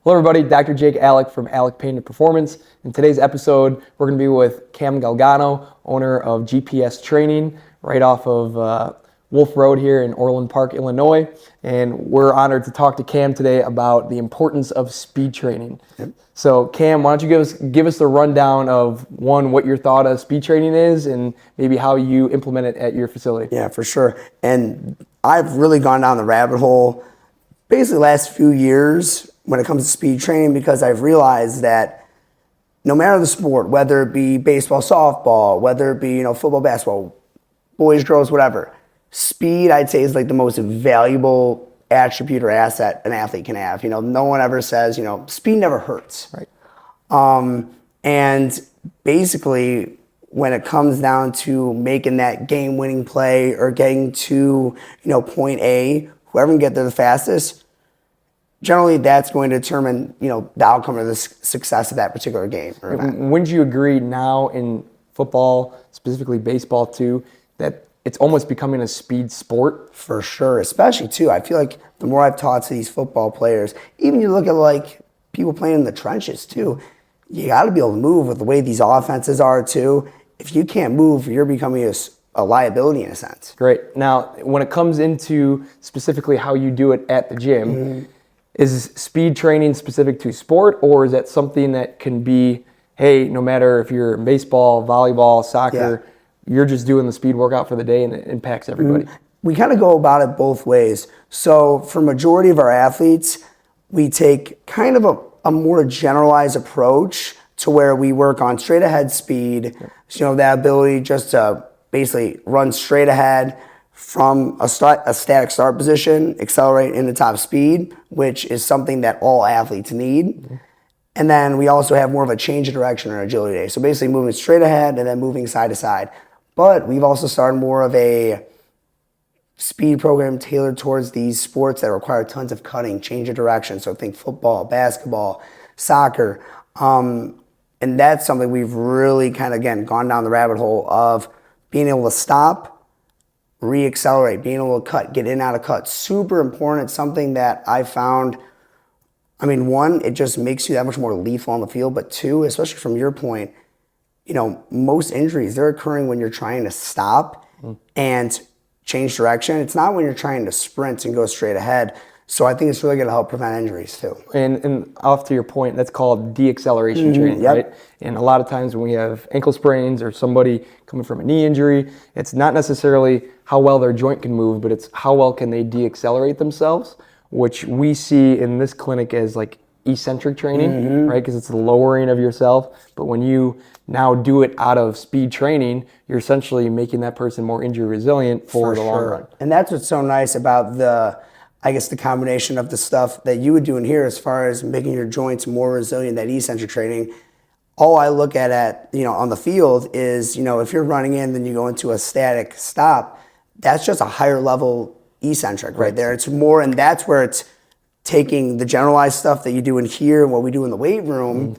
Hello everybody, Dr. Jake Aleck from Aleck Pain and Performance. In today's episode, we're going to be with Cam Galgano, owner of GPS Training, right off of Wolf Road here in Orland Park, Illinois. And we're honored to talk to Cam today about the importance of speed training. Yep. So Cam, why don't you give us the rundown of, one, what your thought of speed training is and maybe how you implement it at your facility. Yeah, for sure. And I've really gone down the rabbit hole basically the last few years when it comes to speed training, because I've realized that no matter the sport, whether it be baseball, softball, whether it be football, basketball, boys, girls, whatever, speed I'd say is like the most valuable attribute or asset an athlete can have. No one ever says speed never hurts. Right. And basically when it comes down to making that game-winning play or getting to point A, whoever can get there the fastest, generally that's going to determine the outcome or the success of that particular game or event. Wouldn't you agree now in football, specifically baseball too, that it's almost becoming a speed sport? For sure, especially too. I feel like the more I've taught to these football players, even you look at like people playing in the trenches too, you got to be able to move with the way these offenses are too. If you can't move, you're becoming a liability in a sense. Great. Now, when it comes into specifically how you do it at the gym, is speed training specific to sport, or is that something that can be, hey, no matter if you're in baseball, volleyball, soccer, you're just doing the speed workout for the day and it impacts everybody? We kind of go about it both ways. So for majority of our athletes, we take kind of a more generalized approach to where we work on straight ahead speed, that ability just to basically run straight ahead from a static start position, accelerate into top speed, which is something that all athletes need. And then we also have more of a change of direction or agility day. So basically moving straight ahead and then moving side to side. But we've also started more of a speed program tailored towards these sports that require tons of cutting, change of direction. So think football, basketball, soccer. And that's something we've really kind of, again, gone down the rabbit hole of being able to stop, re-accelerate, being able to cut, get in and out of cuts. Super important. It's something that I found, one, it just makes you that much more lethal on the field, but two, especially from your point, most injuries, they're occurring when you're trying to stop and change direction. It's not when you're trying to sprint and go straight ahead. So I think it's really going to help prevent injuries too. And off to your point, that's called de-acceleration training, right? And a lot of times when we have ankle sprains or somebody coming from a knee injury, it's not necessarily how well their joint can move, but it's how well can they de-accelerate themselves, which we see in this clinic as like eccentric training, right? Because it's the lowering of yourself. But when you now do it out of speed training, you're essentially making that person more injury resilient for the long run. And that's what's so nice about the combination of the stuff that you would do in here as far as making your joints more resilient, that eccentric training. All I look at on the field is, if you're running in, then you go into a static stop, that's just a higher level eccentric right there. It's more, and that's where it's taking the generalized stuff that you do in here and what we do in the weight room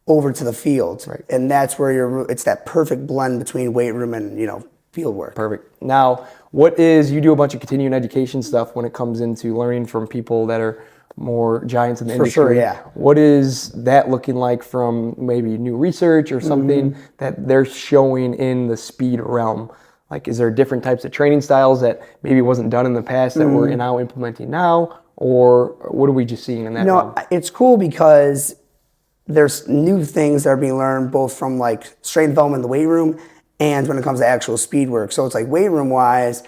over to the field. Right. And that's where it's that perfect blend between weight room and, field work. Perfect. Now, you do a bunch of continuing education stuff when it comes into learning from people that are more giants in the industry. For sure, yeah. What is that looking like from maybe new research or something that they're showing in the speed realm? Like, is there different types of training styles that maybe wasn't done in the past that we're now implementing now? Or what are we just seeing in that realm? It's cool because there's new things that are being learned both from like strength development in the weight room and when it comes to actual speed work. So it's like weight room wise,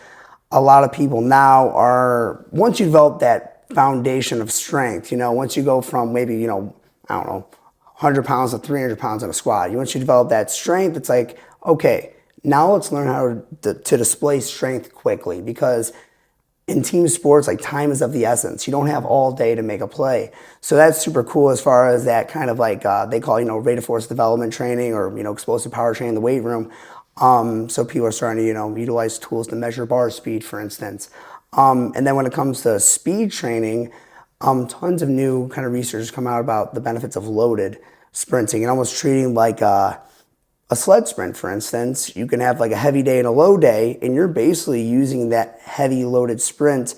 a lot of people now once you develop that foundation of strength, once you go from maybe, 100 pounds to 300 pounds on a squat, once you develop that strength, it's like, okay, now let's learn how to display strength quickly, because in team sports, like time is of the essence. You don't have all day to make a play. So that's super cool as far as that kind of like, they call, rate of force development training or, explosive power training in the weight room. So people are starting to, utilize tools to measure bar speed, for instance. And then when it comes to speed training, tons of new kind of research come out about the benefits of loaded sprinting and almost treating like a sled sprint, for instance. You can have like a heavy day and a low day, and you're basically using that heavy loaded sprint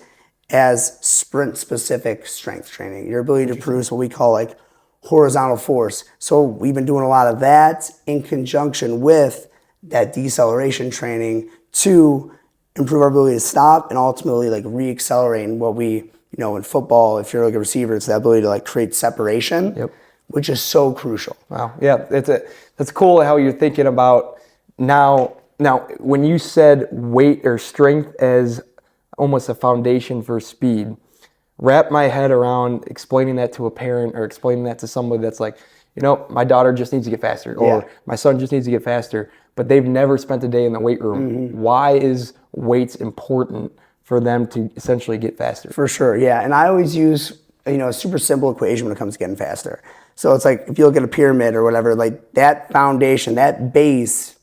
as sprint-specific strength training. Your ability to produce what we call like horizontal force. So we've been doing a lot of that in conjunction with that deceleration training to improve our ability to stop and ultimately like re-accelerate. And what we, in football, if you're like a receiver, it's the ability to like create separation, which is so crucial. Wow. Yeah, that's cool how you're thinking about now. Now, when you said weight or strength as almost a foundation for speed, wrap my head around explaining that to a parent or explaining that to somebody that's like, my daughter just needs to get faster or my son just needs to get faster, but they've never spent a day in the weight room. Why is weights important for them to essentially get faster? For sure, yeah. And I always use, a super simple equation when it comes to getting faster. So it's like if you look at a pyramid or whatever, like that foundation, that base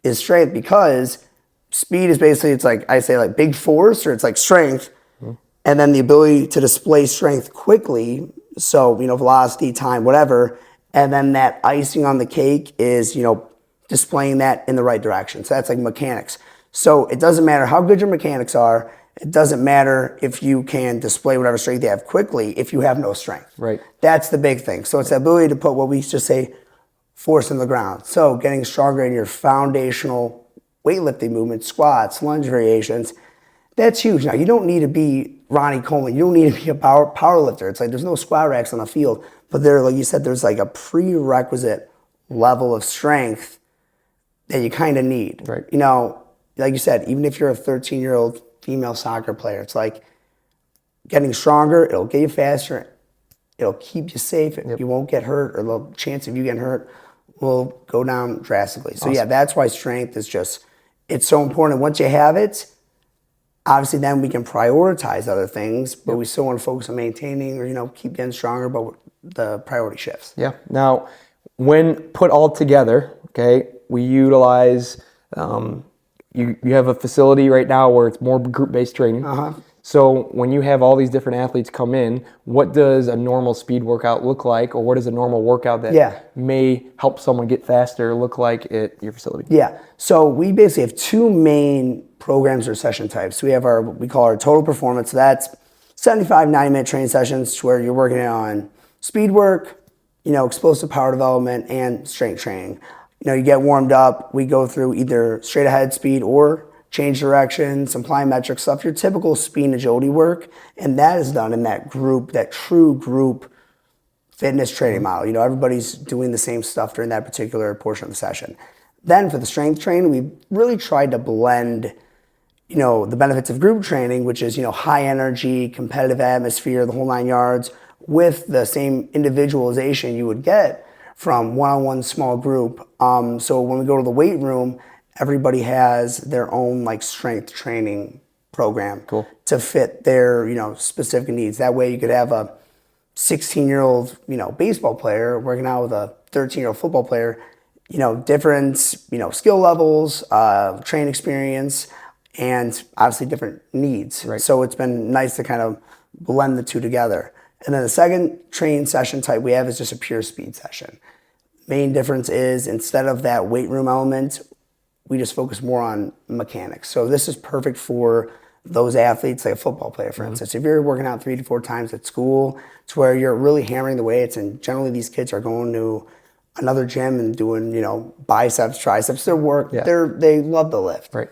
is strength, because speed is basically, it's like I say like big force, or it's like strength, and then the ability to display strength quickly. So, velocity, time, whatever. And then that icing on the cake is, displaying that in the right direction. So that's like mechanics. So it doesn't matter how good your mechanics are. It doesn't matter if you can display whatever strength you have quickly if you have no strength. Right. That's the big thing. So it's the ability to put what we just say force in the ground. So getting stronger in your foundational weightlifting movements, squats, lunge variations, that's huge. Now, you don't need to be Ronnie Coleman. You don't need to be a power lifter. It's like there's no squat racks on the field. But there, like you said, there's like a prerequisite level of strength that you kind of need. Right. Like you said, even if you're a 13-year-old female soccer player, it's like getting stronger, it'll get you faster, it'll keep you safe, you won't get hurt, or the chance of you getting hurt will go down drastically. So yeah, that's why strength is it's so important. Once you have it, obviously then we can prioritize other things, but we still want to focus on maintaining or, keep getting stronger, but the priority shifts. Yeah. Now, when put all together, okay, we utilize, you have a facility right now where it's more group-based training. So when you have all these different athletes come in, what does a normal speed workout look like, or what does a normal workout that may help someone get faster look like at your facility? Yeah. So we basically have two main programs or session types. We have what we call our total performance. So that's 75, 90-minute training sessions where you're working on speed work, explosive power development, and strength training. You get warmed up. We go through either straight ahead speed or change direction, some plyometric stuff, your typical speed and agility work. And that is done in that group, that true group fitness training model. Everybody's doing the same stuff during that particular portion of the session. Then for the strength training, we really tried to blend, the benefits of group training, which is, high energy, competitive atmosphere, the whole 9 yards, with the same individualization you would get from one-on-one small group. So when we go to the weight room, everybody has their own like strength training program to fit their, specific needs. That way you could have a 16-year-old, baseball player working out with a 13-year-old football player, different, skill levels, training experience, and obviously different needs. Right. So it's been nice to kind of blend the two together. And then the second training session type we have is just a pure speed session. Main difference is instead of that weight room element, we just focus more on mechanics. So this is perfect for those athletes, like a football player, for instance. If you're working out 3 to 4 times at school, to where you're really hammering the weights, and generally these kids are going to another gym and doing, biceps, triceps, their work, they love the lift. Right.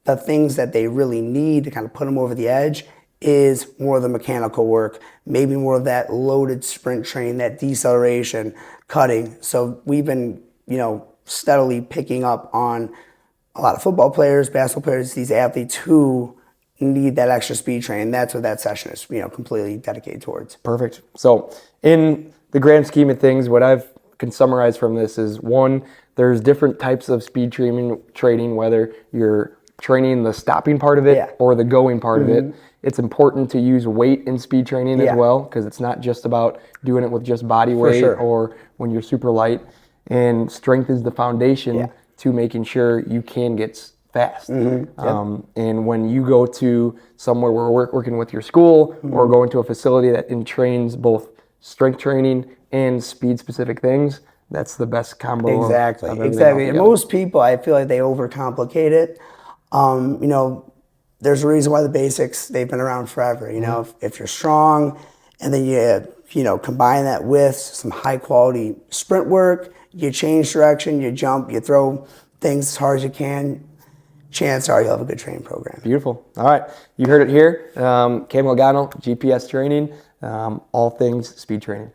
The things that they really need to kind of put them over the edge is more of the mechanical work, maybe more of that loaded sprint training, that deceleration, cutting. So we've been, steadily picking up on a lot of football players, basketball players, these athletes who need that extra speed training. That's what that session is, completely dedicated towards. Perfect. So in the grand scheme of things, what I can summarize from this is, one, there's different types of speed training, whether you're training the stopping part of it or the going part of it. It's important to use weight in speed training as well, because it's not just about doing it with just body weight or when you're super light. And strength is the foundation to making sure you can get fast. And when you go to somewhere where we're working with your school or going to a facility that trains both strength training and speed specific things, that's the best combo. Exactly. And most people, I feel like they overcomplicate it. there's a reason why the basics, they've been around forever. You know, if you're strong and then you know, combine that with some high quality sprint work, you change direction, you jump, you throw things as hard as you can, chances are you'll have a good training program. Beautiful. All right. You heard it here. Cam Galgano, GPS training, all things speed training.